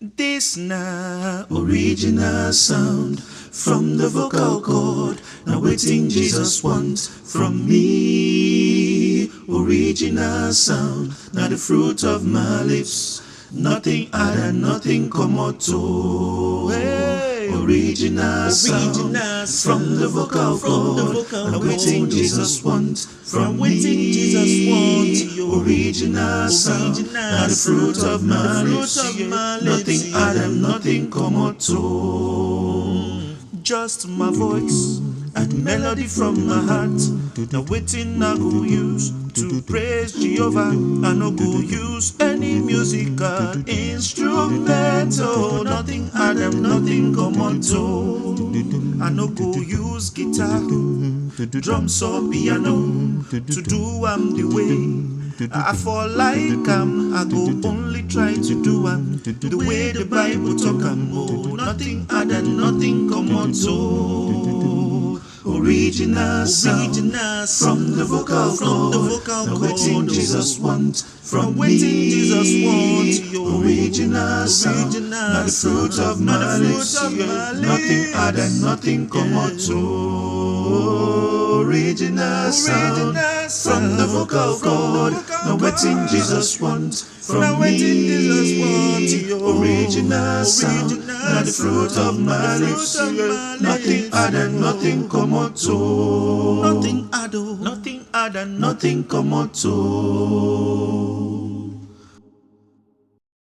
This na original sound from the vocal cord. Now waiting Jesus wants from me. Original sound, now the fruit of my lips. Nothing add and nothing come out to. Hey, original sound from the vocal cord. Now waiting Jesus wants from me. Original sound, now the fruit of my lips. Nothing add and nothing come out to. Just my voice and melody from my heart. Now waiting I go use to praise Jehovah. I no go use any musical instrumental. Nothing add and nothing come out to. I no go use guitar, drums or piano to do the way I fall like I go only try to do the way the Bible talk oh, nothing add and nothing come out so. Original sound from the vocal cord. Now waiting Jesus wants from me. Original sound, now the fruit of my lips. Nothing add and nothing come out so. Original sound from the vocal cord. Now waiting Jesus wants from me. Original sound, now the fruit of my lips. Nothing add and nothing come out to. Nothing add and nothing come out to.